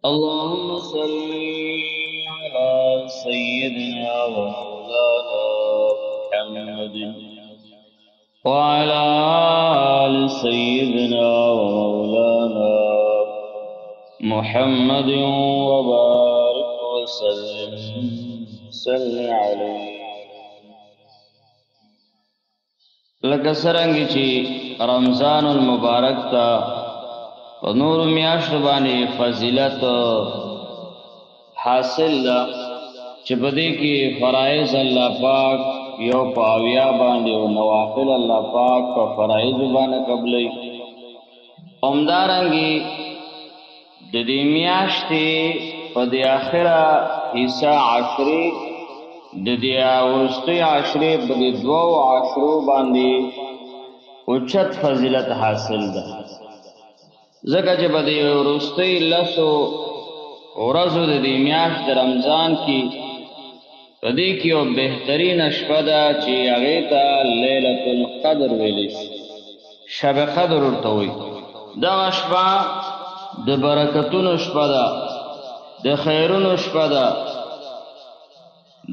اللهم صل على سيدنا ومولانا محمد وعلى آل سيدنا ومولانا محمد وبارك وسلم عليه لکه څرنګه چې رمضان المبارک تا و نور میاشتو باندې فضیلت حاصل ده چې په دې کې فرایض الله پاک یو پاویا باندې او نوافل الله پاک په فرایض باندې قبلې همدارنګه د دې میاشتې په دې اخره حصہ عشرې د دې ورستي عشرې په دې دوو عشرو باندې اوچت فضیلت حاصل ده ځکه چې په دې ورستي لسو ورځو د دې میاشت د رمضان کې په دې کې یو بهترین شپه ده چې هغې ته لیلة القدر ویلی شي شب قدر ورته وایي دغه شپه د برکتونو شپه ده د خیرونو شپه ده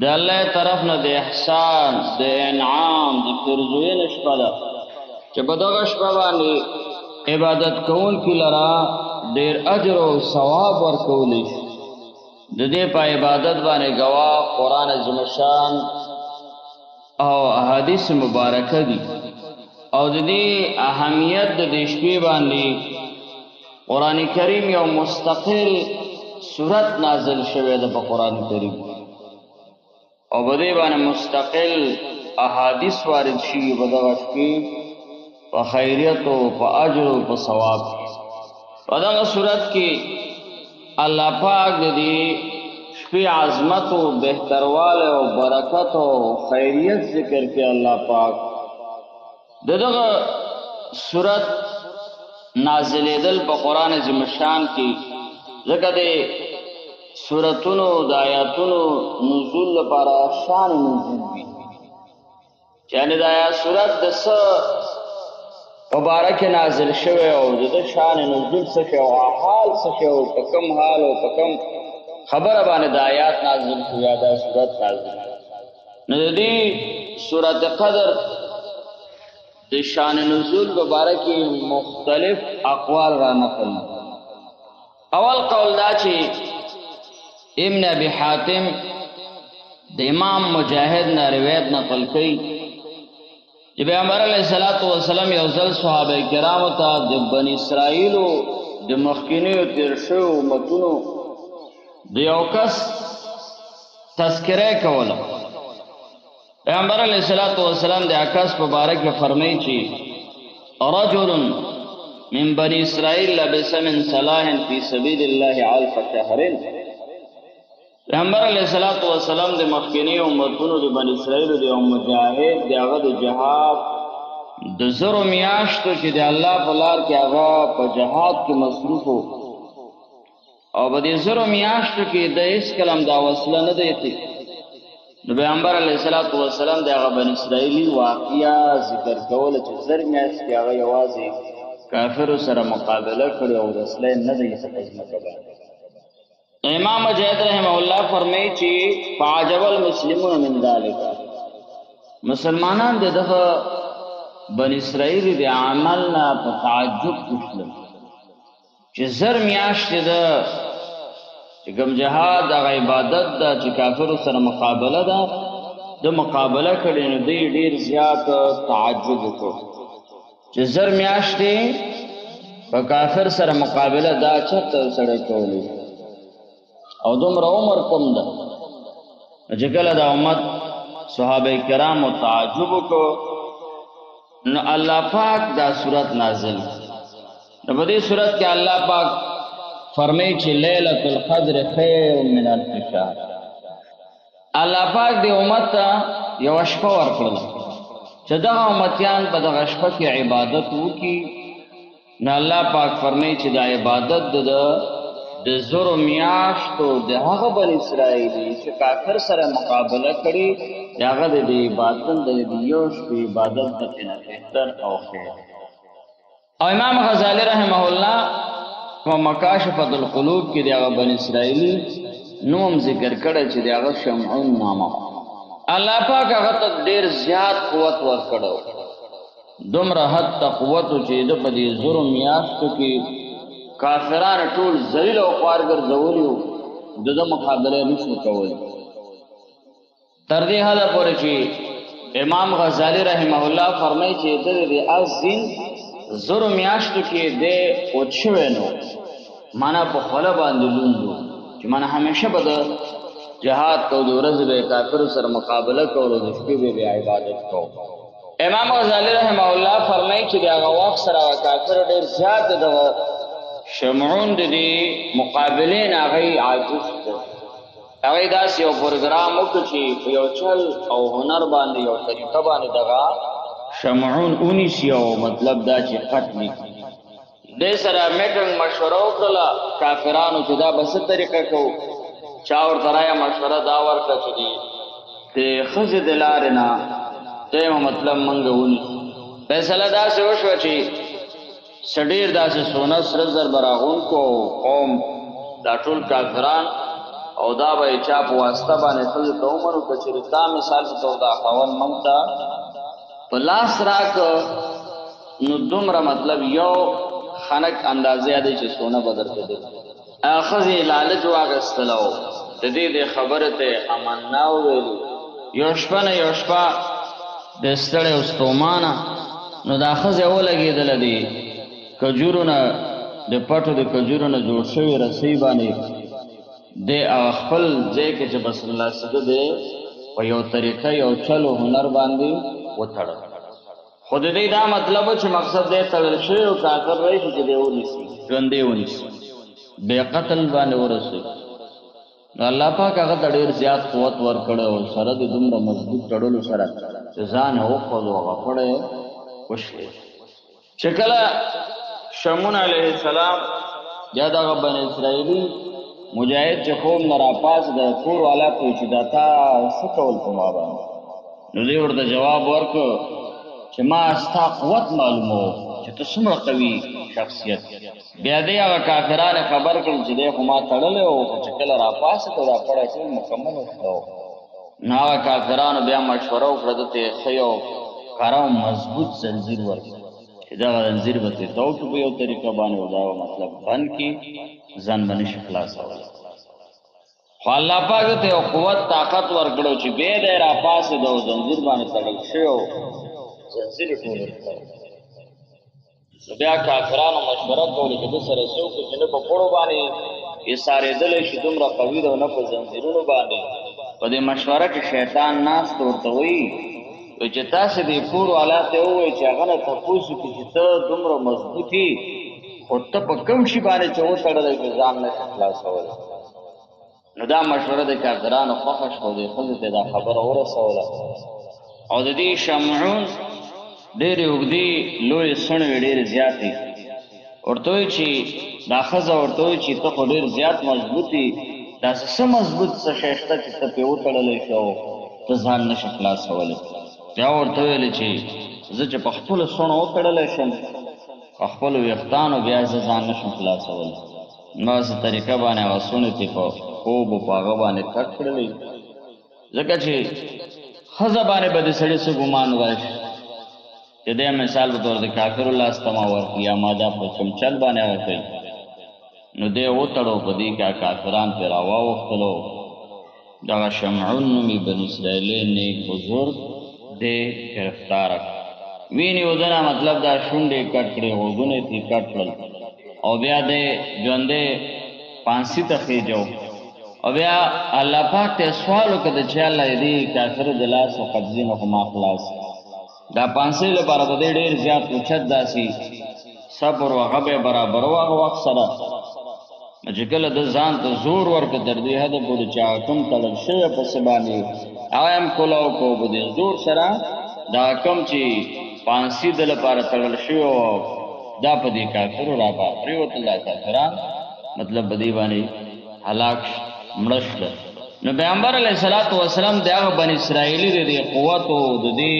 د الله طرف نه د احسان د انعام د پیرزوینې شپه ده چې په دغه شپه باندې عبادت کوونکي لره ډېر اجر او ثواب ورکولی شي د دې په عبادت باندې ګواه قرآن عظیم شان او احادیث مبارکه دي او د دې اهمیت د دې شپې باندې قرآن کریم یو مستقل سورت نازل شوی ده په قرآن کریم او په دې باندې مستقل احادیث وارد شوي په دغه شپې په خیریت او په اجر او په ثواب په دغه صورت کې الله پاک د دې شپې عظمت او بهترواله او برکت او خیریت ذکر کې الله پاک دغه صورت نازلېدل په قرآن عظیم شان کې ځکه د سورتونو د آیاتونو نزول لپاره شان نزول وي یعنې دا صورت د څه مبارک نازل شوی او د شان نزول څه شی او حال څه شی او په کوم حال او په کوم خبره باندې د آیات نازل شوی دا صورت نازل نو د دې سورت قدر د شان نزول مبارک مختلف اقوال را نقل اول قول دا چې ابن ابي حاتم د امام مجاهد نه روایت نقل کړي چې پیغمبر علیه الصلاۃ والسلام یو ځل صحابه کرامو ته د بنی اسرائیلو د مخکینیو تیر شویو امتونو د یو کس تذکره کوله پیغمبر علیه الصلاۃ والسلام د هغه کس په باره کې فرمایي چې رجل من بني اسرائیل لبس من صلاح فی سبیل الله الف شهر پیغمبر علیه الصلاۃ والسلام د مخکینی امتونو د بنی اسرائیل د یو مجاهد د هغه د جهاد د زرو میاشتو چې د الله په لار کې هغه په جهاد کې مصروف او په دې زرو میاشتو کې د هیڅ کلم دا وسله نه دی نو پیغمبر علیه الصلاۃ والسلام د هغه بنی اسرائیلي واقعیا ذکر کوله چې زر میاشتې هغه یوازې کافرو سره مقابله کړې او رسله نه دی ځمکه باندې امام مجاهد رحمه الله فرمایي چې فعجب المسلمون من ذلك مسلمانان دغه بنی اسرائیل د عمل نه په تعجب وکړل چې زر میاشتې ده چې کوم جهاد هغه عبادت ده چې کافرو سره مقابله ده د مقابله کړي نو دوی ډېر زیات تعجب وکړ چې زر میاشتې په کافر سره مقابله دا چېرته سړی کولی او دومره عمر کم ده چې کله د امت صحابه کرامو تعجب وکړو نو الله پاک دا صورت نازل نو په دې صورت کې الله پاک فرمایي چې لیلة القدر خیر من الف شهر الله پاک د امت ته یو شپه ورکړله چې دغه امتیان په دغه شپه کې عبادت وکړي نو الله پاک فرمایي چې دا عبادت د زرو میاشتو د هغه بنی اسرائیلي چې کافر سره مقابله کړي د هغه د عبادت د یو شپې عبادت د نه بهتر او خیر او امام غزالی رحمه الله په مکاشفة القلوب کې د هغه بني اسرائیلي نوم ذکر کړی چې د هغه شمعون نامه الله پاک هغه ته ډېر زیات قوت ورکړو دومره حد ته قوت و چې د په دې زرو میاشتو کې کافران ټول ذلیل او خوار ګرځولي وو د ده مقابله نشو کولی تر دې حده پورې چې امام غزالی رحمه الله فرمایي چې د دې ازین زرو میاشتو کې د اوت شوی نو معنا په خوله باندې لوندو چې معنا همیشه به د جهاد کو د ورځې به کافرو سره مقابله کولو د شپې به عبادت کو امام غزالی رحمه الله فرمایي چې هغه وخت سره کافر ډېر زیات د شمعون د دې مقابلې نه هغه عاجز کړ هغه داسې یو پروګرام وکړ چې په یو چل او هنر باندې یو طریقه باندې دغه شمعون اونیسي او مطلب دا چې ختم کړي دې سره میټنګ مشوره وکړله کافرانو چې دا به څه طریقه کوو چا ورته رایه مشوره دا ورکړه چې د ښځې د لارې نه دویمه مطلب موږ ونیسو فیصله داسې وشوه چې څه ډېر داسې سونه سره زر به راغونکو قوم دا ټول کافران او دا به یې چا په واسطه باندې ښځې ته ومنو که چېرې تا مثال په طور دا خاوند موږ ته په لاس راکړه نو دومره مطلب یو خنک اندازې دی چې سونه به درته درکړي هغه ښځې لالچ واخیستله او د دې خبرې ته امنا وویلو یو شپه نه یو شپه د ستړی او ستومانه نو دا ښځې ولګېدله دي کجورو نه د پټو د کجورو نه جوړ شوي رسۍ باندې د خپل ځای کې چې بسم الله سده دی په یو طریقه یو چل و هنر باندې وتړل خو د دې دا مطلب چې مقصد دی تړل شوی او کافر راشي چې دی ونیسي ژوندی ونیسي بې قتل باندې ورسوي نو الله پاک هغه ته ډېر زیات قوت ورکړی او سره د دومره مضبوط تړلو سره چې ځان یې وخوځو هغه پړی وشلی چې کله شمعون علیه السلام یا دغه بني اسرائیلي مجاهد چې خوب نه راپاس د کور والا کوي چې دا تا څه کول په ما باندې نو دې ورته جواب ورکړ چې ما ستا قوت معلومو چې ته څومره قوي شخصیت بیا دې هغه کافرانو خبر کړل چې دی خو ما تړلی و چې کله راپاسه ته دا پړی ټول مکمل وشو نو هغه کافرانو بیا مشوره وکړه ده ته یې ښه یو کره او مضبوط زنځیر ورکړي چې دغه زنځیر به ترې تو کړي په یو طریقه باندې او دا مطلب بند کړي ځان به نشي خلاصولی خو الله پاک ته یو قوت طاقت ورکړو چې بیا دی راپاسېده او زنځیر باندې تړل شوی و زنځیر یې ټول ورکړی نو بیا کافرانو مشوره کوله چې ده سره څوک چې نه په پړو باندې ایسارېدلی شي دومره قوي ده او نه په زنځیرونو باندې په دې مشوره کې شیطان ناست ورته وایي چې تاسې دې کور والا ته ووایئ چې هغه نه تپوس وکړي چې ته دومره مضبوط یې خو ته په کوم شي باندې چې وتړلی چې ځان نشي خلاصولی نو دا مشوره د کافرانو خوښه شوه دې ښځې ته دا خبره ورسوله او د دې شمعون ډېرې اوږدې لویې څڼې وې ډېرې زیاتې ورته وایي چې دا ښځه ورته وایي چې ته خو ډېر زیات مضبوط یې داسې څه مضبوط څه شی شته چې ته پرې وتړلی شې او ته ځان نشې خلاصولی بیا ورته ویلې چې زه چې په خپلو څڼو وتړلی شم په خپلو ویښتانو بیا زه ځان نشم خلاصولی داسې طریقه باندې هغه څڼې ترې په خوب و په هغه باندې کټ کړلې ځکه چې ښځه باندې به د سړي څه ګمان راشي چې دی مثال په طور د کافرو لاس ته ما ورکړي یا ما دا په چمچل باندې هغه کوي نو دی وتړو په دې کې کافران پرې راواوښتلو دغه شمعون نومي بني اسرائیلي نیک بزرګ دی گرفتاره وینې ودنه مطلب دا شونډې کټ کړې غوږونه یې کټ کړل او بیا دی ژوندی پانسي ته خېجو او بیا الله پاک ته سوال وکړه چې الله دې کافرو د لاسه قبضې نه خو ما خلاص دا پانسۍ لپاره به دی ډېر زیات اوچت داسې صبر و هغه به یې برابر و هغه وخت سره چې کله ده ځان ته زور ورکړه تر دې حده پورې چې هغه کوم تړل شوی پسې باندې هغه هم کولاو کو په دې زور سره دا کوم چې پانسي د لپاره تړل شوی و دا په دې کافرو رابا پرېوتل دا کافران مطلب په دې باندې هلاک مړه شول نو پیغمبر علیه الصلاة والسلام د هغه بني اسرائیلي د دې قوت او د دې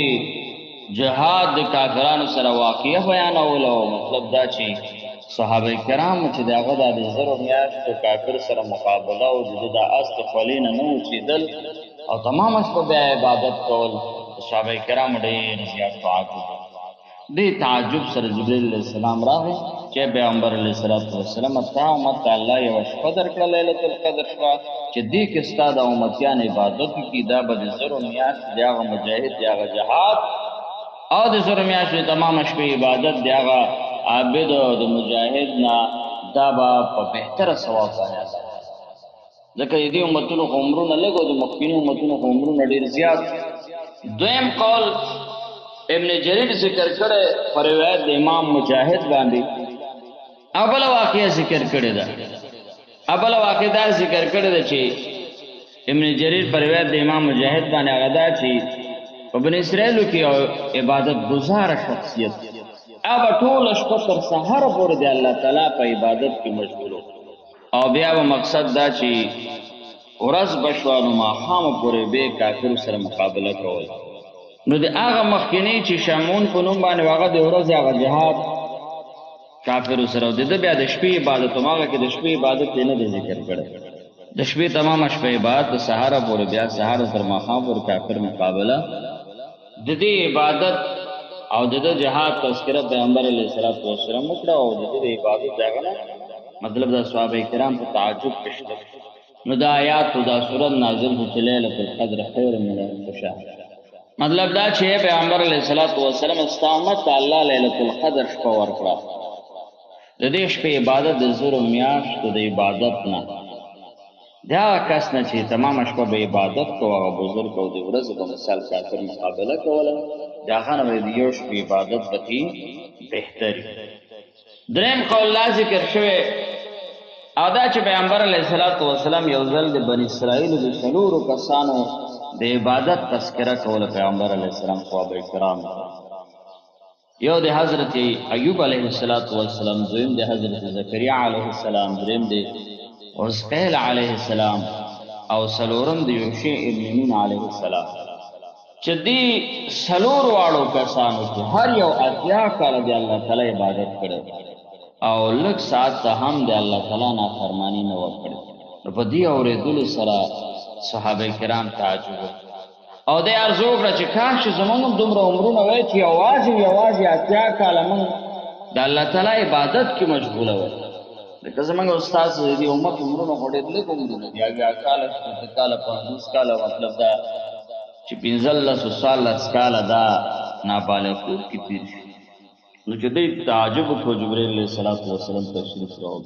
جهاد د کافرانو سره واقعه بیانوله او مطلب دا چې صحابه کرام چې دغه د زرو میاشتو کافر سره مقابله او د است خولین نه وچیدل او تمام شپه بیا عبادت کول صحابه کرام ډېر زیات تعجب دې تعجب سره جبرئیل علیه السلام راغی چې پیغمبر علیه السلام تا امت الله یو شپه درکړه ليله القدر شپه چې دې کې ستاسو امتیان عبادت کی دا به زرو میاشت دغه مجاهد دغه جهاد او د زرو میاشتو تمام شپه عبادت دغه عابد او د مجاهد نه دا به په بهتره ثواب باندې ځکه دې امتونو عمرونه لګو د مخکینو امتونو عمرونه ډیر زیات. دویم قول ابن جریر ذکر کړي پر روایت د امام مجاهد باندې اول واقعي ذکر کړي دا اول واقعي دا ذکر کړي دا چې ابن جریر پر روایت د امام مجاهد باندې هغه دا چې په بنی اسرائیل کې عبادت گزار شخصیت اب ټول شپه تر سحر پورې د الله تعالی په عبادت کې مشغول او بیا مقصد دا چې ورځ بشوانو ماښام پورې به کافر سره مقابله کول. نو د هغه مخکینی چې شامون په نوم باندې هغه د ورځ هغه جهاد کافر سره د بیا د شپې عبادت هغه کې د شپې عبادت نه ذکر کړي د شپې تمام شپه عبادت د سحر پورې بیا سحر تر ماښام پورې کافر مقابله د دې عبادت او د جهاد تذکرہ پیغمبر علیه السلام وکړه او د دې عبادت ځای مطلب دا صحابه کرام په تعجب پښته نو دا آیات او دا سورۃ نازل شو ليله القدر خیر من الف شهر مطلب دا چې پیغمبر علیه السلام استامت الله ليله القدر شپه ورکړه د دې شپې عبادت د زور میاشت د عبادت نه دا کس نه چې تمام شپه به عبادت کوو هغه بزرګ او د ورځې په مثال کافر مقابله کوله دا غنه د یو شپې عبادت بکی بهتري. دریم قول لا ذکر شوی ادا چې پیغمبر علیه السلام یو ځل د بنی اسرائیل د شلورو کسانو د عبادت تذکرہ کوله پیغمبر علیه السلام صحابه کرام یو د حضرت ایوب علیه السلام دویم د حضرت زکریا علیه السلام دریم د عزقیل علیه السلام او سلورم د یوشع ابن نون علیه السلام چې دی سلور واړو کسانو کې هر یو اتیا کاله د الله تعالی عبادت کړي او لږ ساعت ته هم د الله تعالی نافرمانی نه وکړي. نو په دې اورېدلو سره صحابه کرام تعجب او د ارزو کړ چې کاش زمونږ دومره عمرونه وای چې یوازې اتیا کاله موږ د الله تعالی عبادت کې مشغوله وای. لکه زمونږ استاد دې امت عمرونه غوډې لږ عمرونه یا کاله کاله 50 کاله مطلب دا چې 15 کاله دا نابالغ کې تیر شي. نو چې دې تعجب کو جبرئیل علیه السلام تشریف راوړ